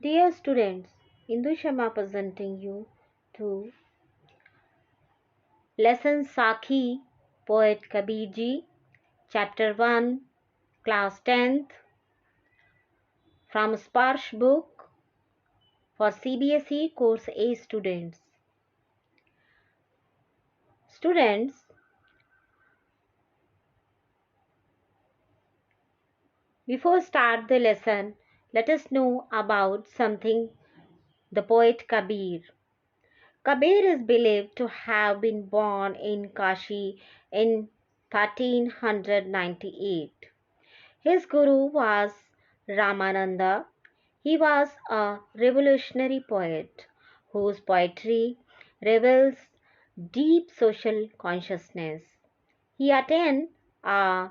Dear students, Indu Sharma presenting you to lesson Sakhi, poet Kabir Ji, chapter 1, class 10th, from Sparsh book for CBSE course A students. Students, before start the lesson, let us know about something the poet Kabir. Kabir is believed to have been born in Kashi in 1398. His guru was Ramananda. He was a revolutionary poet whose poetry reveals deep social consciousness. He attained a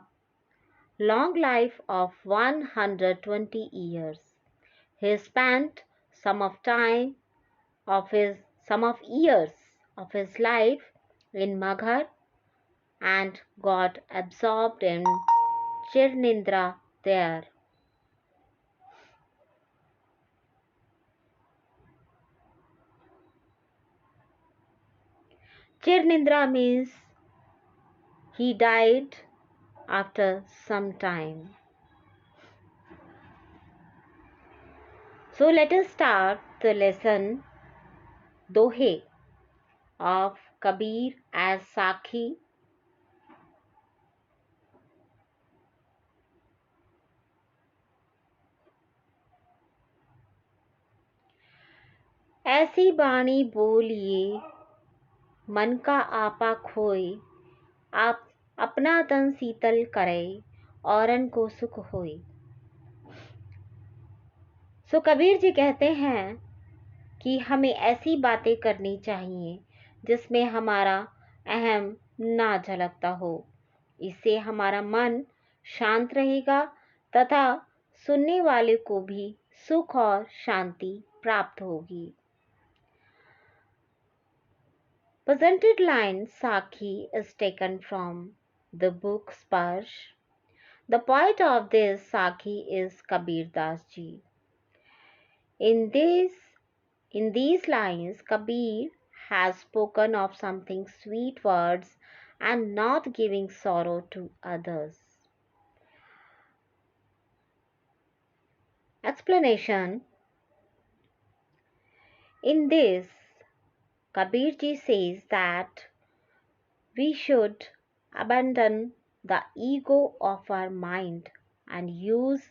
long life of 120 years. He spent some of time of his some of years of his life in Maghar and got absorbed in Chirnindra there. Chirnindra means he died after some time. So let us start the lesson Dohe of Kabir as Sakhi. ऐसी बाणी बोलिए मन का आपा खोए आप अपना तन शीतल करे औरन को सुख होए. सो कबीर जी कहते हैं कि हमें ऐसी बातें करनी चाहिए जिसमें हमारा अहम ना झलकता हो. इससे हमारा मन शांत रहेगा तथा सुनने वाले को भी सुख और शांति प्राप्त होगी. Presented line Sakhi is taken from the book Sparsh. The poet of this Sakhi is Kabir Das Ji. In these lines, Kabir has spoken of something sweet words and not giving sorrow to others. Explanation. In this, Kabir Ji says that we should abandon the ego of our mind and use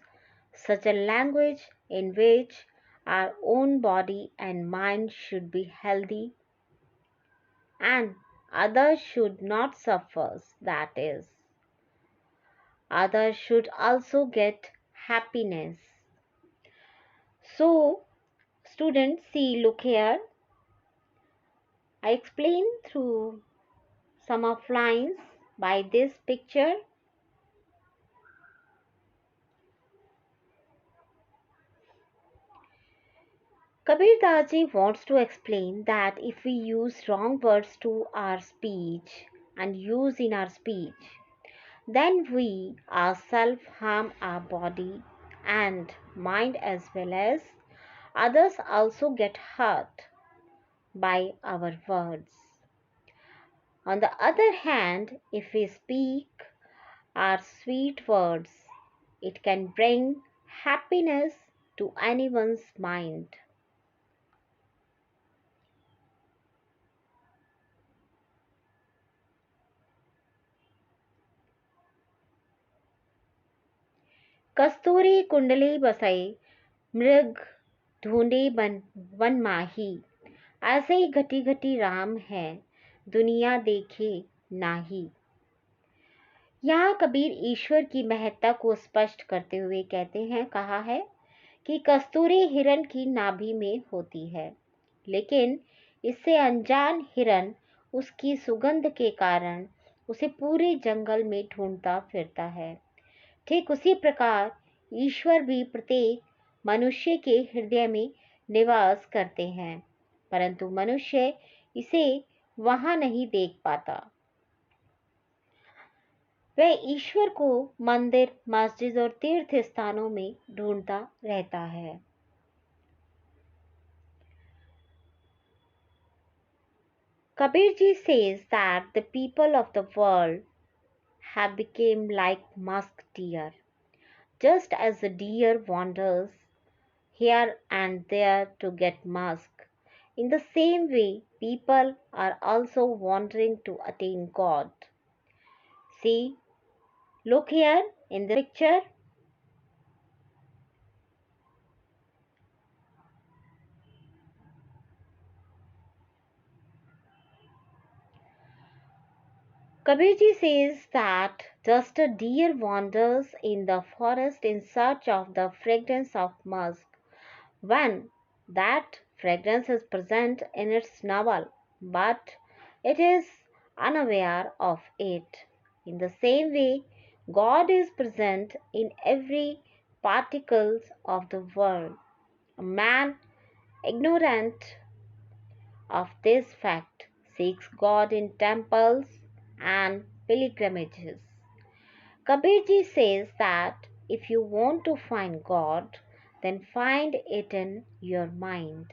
such a language in which our own body and mind should be healthy and others should not suffer, that is, others should also get happiness. So, students, see, look here. I explain through some of lines by this picture. Kabir Das Ji wants to explain that if we use wrong words to our speech and use in our speech, then we ourselves harm our body and mind as well as others also get hurt by our words. On the other hand, if we speak our sweet words, it can bring happiness to anyone's mind. कस्तूरी कुंडली बसई मृग ढूंढे one माही. ऐसे ही घटी घटी राम है दुनिया देखे नाही. यहाँ कबीर ईश्वर की महत्ता को स्पष्ट करते हुए कहते हैं, कहा है कि कस्तूरी हिरण की नाभि में होती है, लेकिन इससे अनजान हिरण उसकी सुगंध के कारण उसे पूरे जंगल में ढूंढता फिरता है. ठीक उसी प्रकार ईश्वर भी प्रत्येक मनुष्य के हृदय में निवास करते हैं, परंतु मनुष्य इसे वहां नहीं देख पाता. वह ईश्वर को मंदिर, मस्जिद और तीर्थ स्थानों में ढूंढता रहता है. Kabir ji says that the people of the world have become like musk deer. Just as the deer wanders here and there to get musk, in the same way people are also wandering to attain God. See, look here in the picture. Kabirji says that just a deer wanders in the forest in search of the fragrance of musk when that fragrance is present in its novel, but it is unaware of it. In the same way, God is present in every particle of the world. A man ignorant of this fact seeks God in temples and pilgrimages. Kabirji says that if you want to find God, then find it in your mind.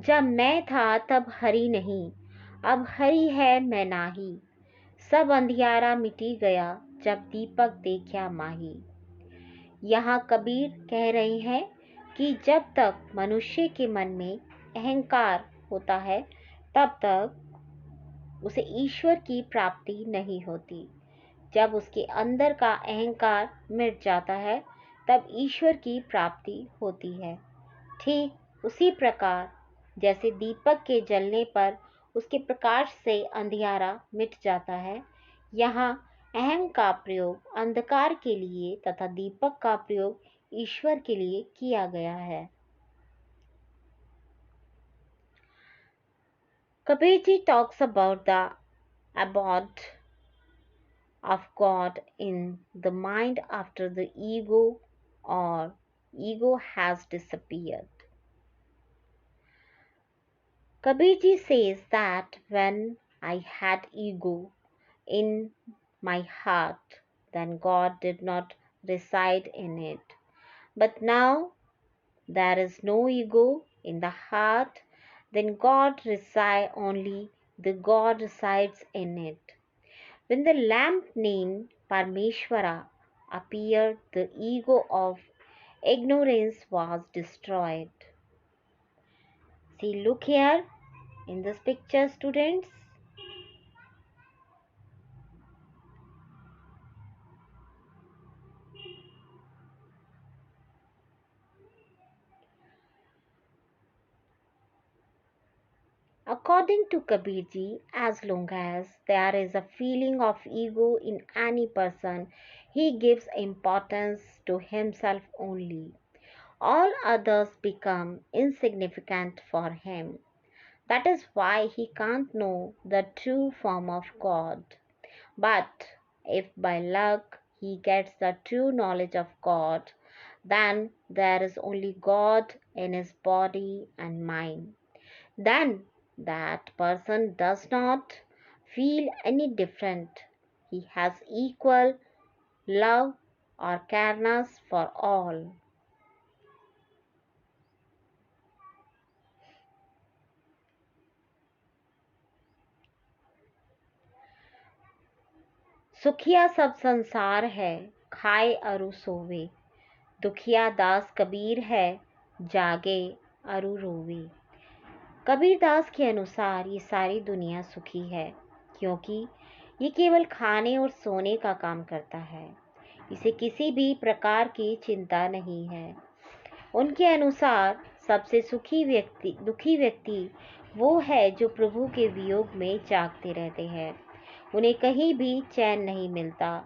जब मैं था तब हरि नहीं, अब हरि है मैं नाही, सब अंधियारा मिटी गया जब दीपक देखा माही। यहाँ कबीर कह रहे हैं कि जब तक मनुष्य के मन में अहंकार होता है तब तक उसे ईश्वर की प्राप्ति नहीं होती। जब उसके अंदर का अहंकार मिट जाता है तब ईश्वर की प्राप्ति होती है। ठीक उसी प्रकार जैसे दीपक के जलने पर उसके प्रकाश से अंधियारा मिट जाता है, यहाँ अहम का प्रयोग अंधकार के लिए तथा दीपक का प्रयोग ईश्वर के लिए किया गया है। Kabir ji talks about the abode of God in the mind after the ego or ego has disappeared. Kabir ji says that when I had ego in my heart, then God did not reside in it. But now there is no ego in the heart, then God resides only, the God resides in it. When the lamp named Parmeshwara appeared, the ego of ignorance was destroyed. See, look here in this picture, students. According to Kabirji, as long as there is a feeling of ego in any person, he gives importance to himself only. All others become insignificant for him. That is why he can't know the true form of God. But if by luck he gets the true knowledge of God, then there is only God in his body and mind. Then that person does not feel any different. He has equal love or careness for all. सुखिया सब संसार है, खाए अरु सोवे, दुखिया दास कबीर है, जागे अरु रोवे। कबीर दास के अनुसार ये सारी दुनिया सुखी है क्योंकि ये केवल खाने और सोने का काम करता है। इसे किसी भी प्रकार की चिंता नहीं है। उनके अनुसार सबसे दुखी व्यक्ति वो है जो प्रभु के वियोग में जागते रहते हैं। उन्हें कहीं भी चैन नहीं मिलता।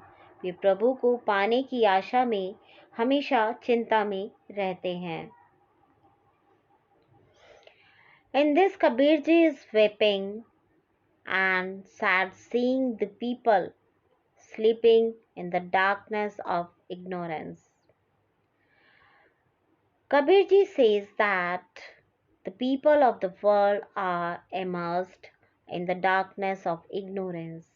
वे प्रभु को पाने की आशा में हमेशा चिंता में रहते हैं। In this, Kabirji is weeping and sad, seeing the people sleeping in the darkness of ignorance. Kabirji says that the people of the world are immersed in the darkness of ignorance.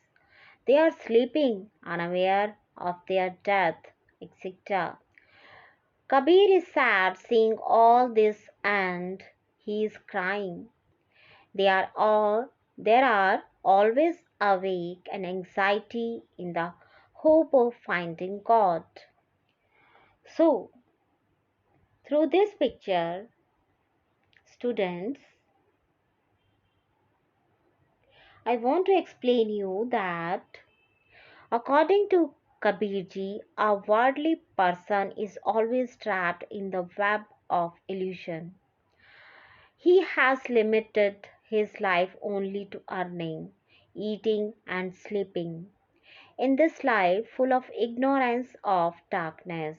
They are sleeping unaware of their death etc. Kabir is sad seeing all this and he is crying. There are always awake and anxiety in the hope of finding God. So, through this picture, students, I want to explain you that according to Kabir Ji, a worldly person is always trapped in the web of illusion. He has limited his life only to earning, eating, and sleeping. In this life full of ignorance of darkness,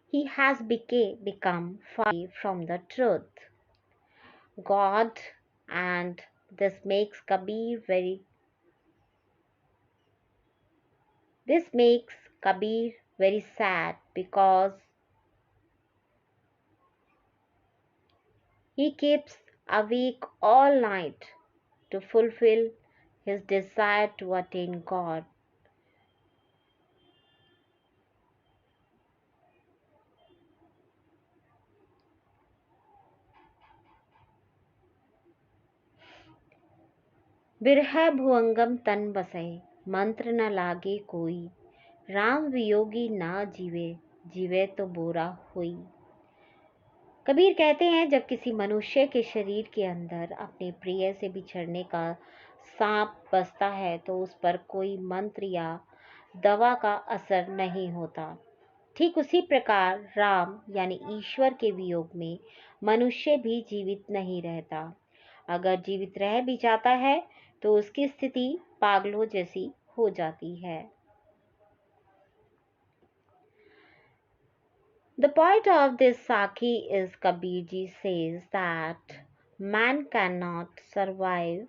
he has become far away from the truth, God, and this makes Kabir very sad because he keeps awake all night to fulfill his desire to attain God. बिरह भुअंगम तन बसे मंत्र न लागे कोई राम वियोगी ना जीवे जीवे तो बोरा हुई। कबीर कहते हैं जब किसी मनुष्य के शरीर के अंदर अपने प्रिय से बिछड़ने का सांप बसता है तो उस पर कोई मंत्र या दवा का असर नहीं होता। ठीक उसी प्रकार राम यानी ईश्वर के वियोग में मनुष्य भी जीवित नहीं रहता। अगर जीवित रह भी जाता है तो उसकी स्थिति पागलों जैसी हो जाती है। The point of this Sakhi is Kabir Ji says that man cannot survive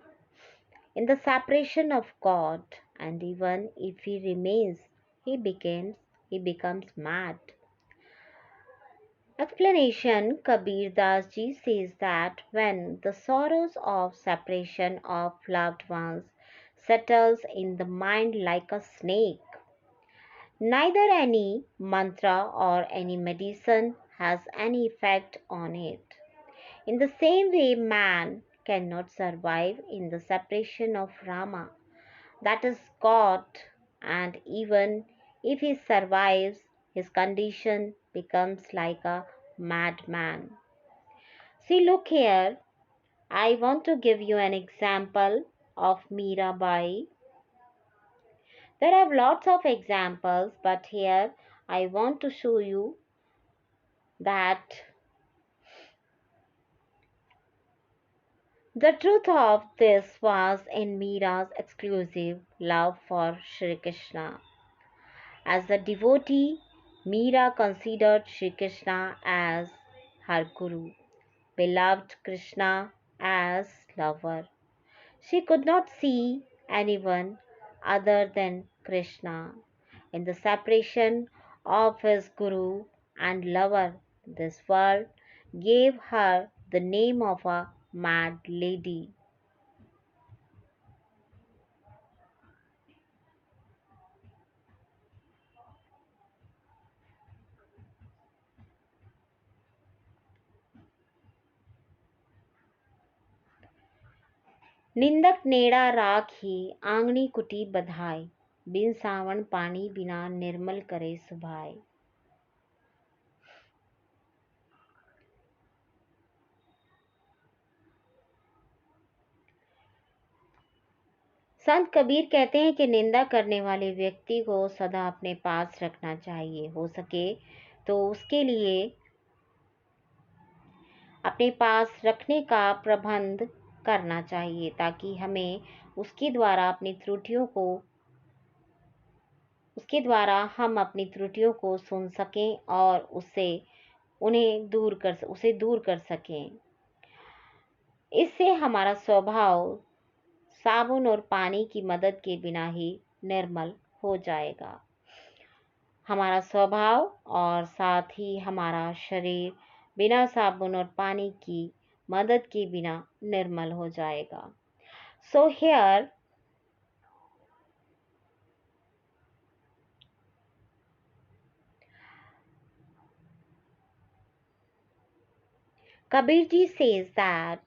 in the separation of God, and even if he remains, he becomes mad. Explanation: Kabir Das Ji says that when the sorrows of separation of loved ones settles in the mind like a snake, neither any mantra or any medicine has any effect on it. In the same way, man cannot survive in the separation of Rama, that is God, and even if he survives, his condition becomes like a madman. See, look here. I want to give you an example of Mirabai. There are lots of examples, but here I want to show you that the truth of this was in Mira's exclusive love for Sri Krishna. As a devotee, Mira considered Sri Krishna as her guru, beloved Krishna as lover. She could not see anyone other than Krishna. In the separation of his guru and lover, this world gave her the name of a mad lady. निंदक नेड़ा राख ही आंगनी कुटी बधाई बिन सावन पानी बिना निर्मल करे सुभाए। संत कबीर कहते हैं कि निंदा करने वाले व्यक्ति को सदा अपने पास रखना चाहिए। हो सके तो उसके लिए अपने पास रखने का प्रबंध करना चाहिए ताकि हमें उसके द्वारा हम अपनी त्रुटियों को सुन सकें और उसे दूर कर सकें। इससे हमारा स्वभाव साबुन और पानी की मदद के बिना ही निर्मल हो जाएगा। हमारा स्वभाव और साथ ही हमारा शरीर बिना साबुन और पानी की मदद के बिना निर्मल हो जाएगा। So here Kabir ji says that,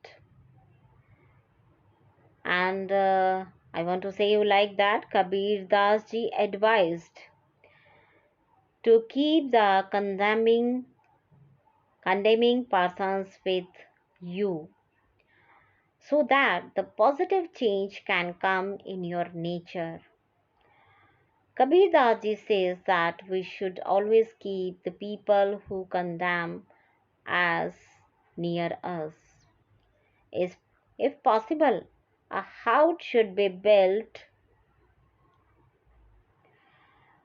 and I want to say you like that. Kabir Das ji advised to keep the condemning persons with you, so that the positive change can come in your nature. Kabir Das ji says that we should always keep the people who condemn as near us. If possible, a house should be built.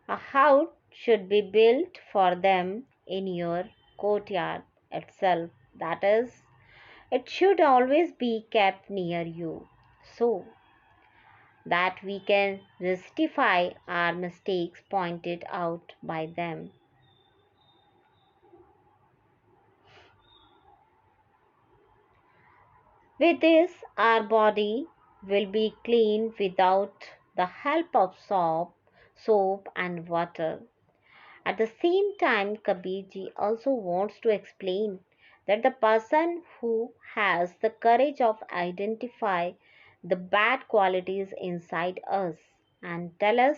A house should be built for them in your courtyard itself. That is, it should always be kept near you, so that we can justify our mistakes pointed out by them. With this, our body will be clean without the help of soap and water. At the same time, Kabirji also wants to explain that the person who has the courage of identify the bad qualities inside us and tell us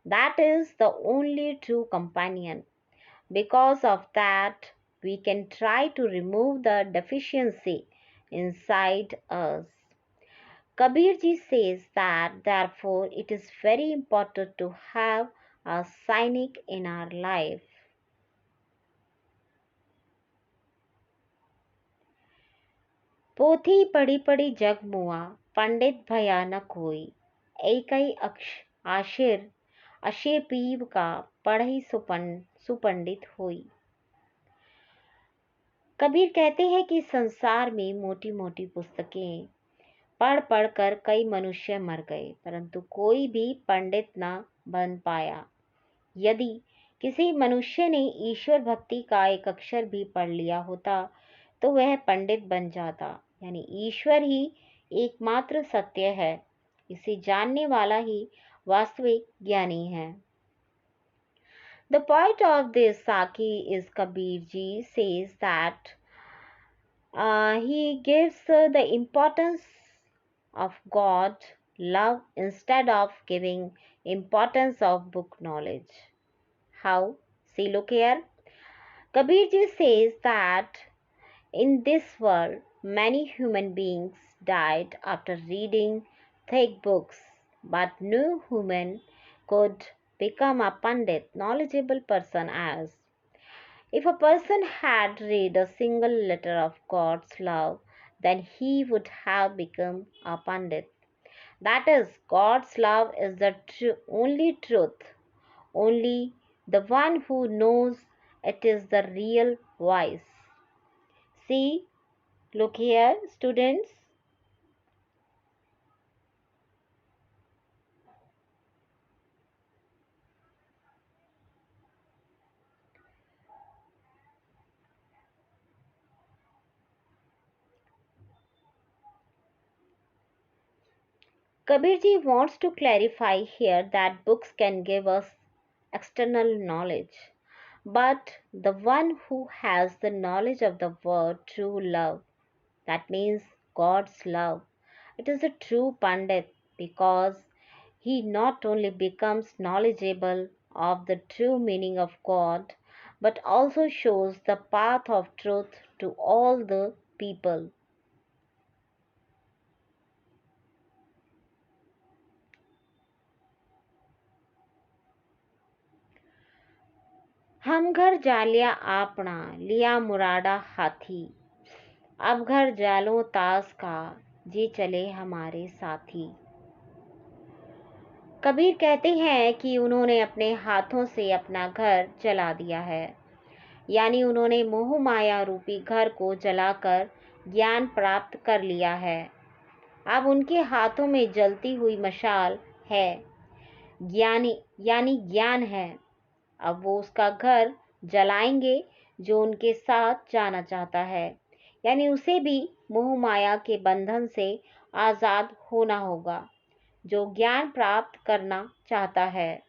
that is the only true companion. Because of that, we can try to remove the deficiency inside us. Kabirji says that therefore it is very important to have a cynic in our life. पोथी पढ़ी पढ़ी जग मुआ पंडित भया न कोई एकई आशिर अशे पीव का पढ़ई सुपंडित होई। कबीर कहते हैं कि संसार में मोटी मोटी पुस्तकें पढ़ पढ़ कर कई मनुष्य मर गए, परंतु कोई भी पंडित न बन पाया। यदि किसी मनुष्य ने ईश्वर भक्ति का एक अक्षर भी पढ़ लिया होता तो वह पंडित बन जाता। यानी ईश्वर ही एकमात्र सत्य है, इसे जानने वाला ही वास्तविक ज्ञानी है। The point of this Sakhi is Kabir ji says that he gives the importance of God love instead of giving importance of book knowledge. How? See, look here. Kabir ji says that in this world many human beings died after reading thick books, but no human could become a pandit, knowledgeable person as if a person had read a single letter of God's love, then he would have become a pandit. That is, God's love is the only truth, only the one who knows it is the real voice. See, look here, students. Kabir ji wants to clarify here that books can give us external knowledge, but the one who has the knowledge of the word true love, that means God's love, it is a true pandit because he not only becomes knowledgeable of the true meaning of God, but also shows the path of truth to all the people. हम घर जालिया आपना लिया मुरादा हाथी, अब घर जालो तास का जे चले हमारे साथी। कबीर कहते हैं कि उन्होंने अपने हाथों से अपना घर जला दिया है, यानी उन्होंने मोह माया रूपी घर को जलाकर ज्ञान प्राप्त कर लिया है। अब उनके हाथों में जलती हुई मशाल है, यानी ज्ञान है। अब वो उसका घर जलाएंगे जो उनके साथ जाना चाहता है, यानी उसे भी मोह माया के बंधन से आज़ाद होना होगा, जो ज्ञान प्राप्त करना चाहता है।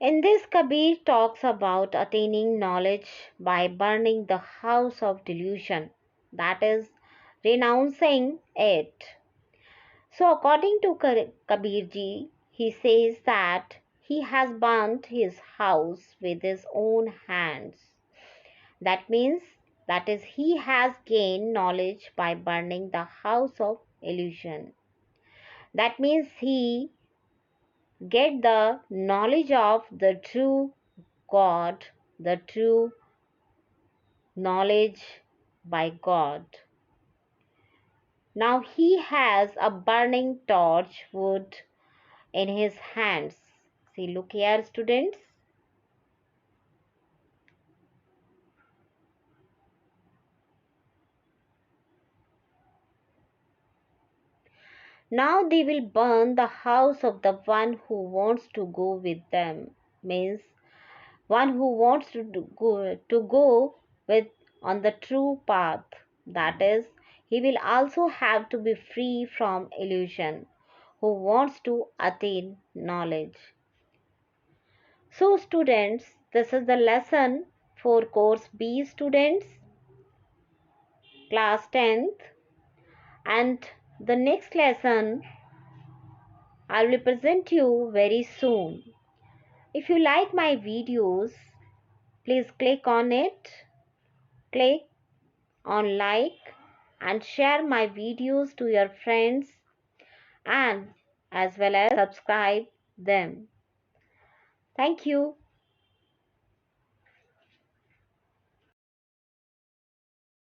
In this, Kabir talks about attaining knowledge by burning the house of delusion, that is, renouncing it. So, according to Kabir ji, he says that he has burnt his house with his own hands. That means, that is, he has gained knowledge by burning the house of illusion. That means he get the knowledge of the true God, the true knowledge by God. Now he has a burning torch wood in his hands. See, look here, students. Now they will burn the house of the one who wants to go with them. Means one who wants to go with on the true path. That is, he will also have to be free from illusion, who wants to attain knowledge. So students, this is the lesson for course B students, class 10th, and the next lesson I will present you very soon. If you like my videos, please click on it, click on like and share my videos to your friends and as well as subscribe them. Thank you.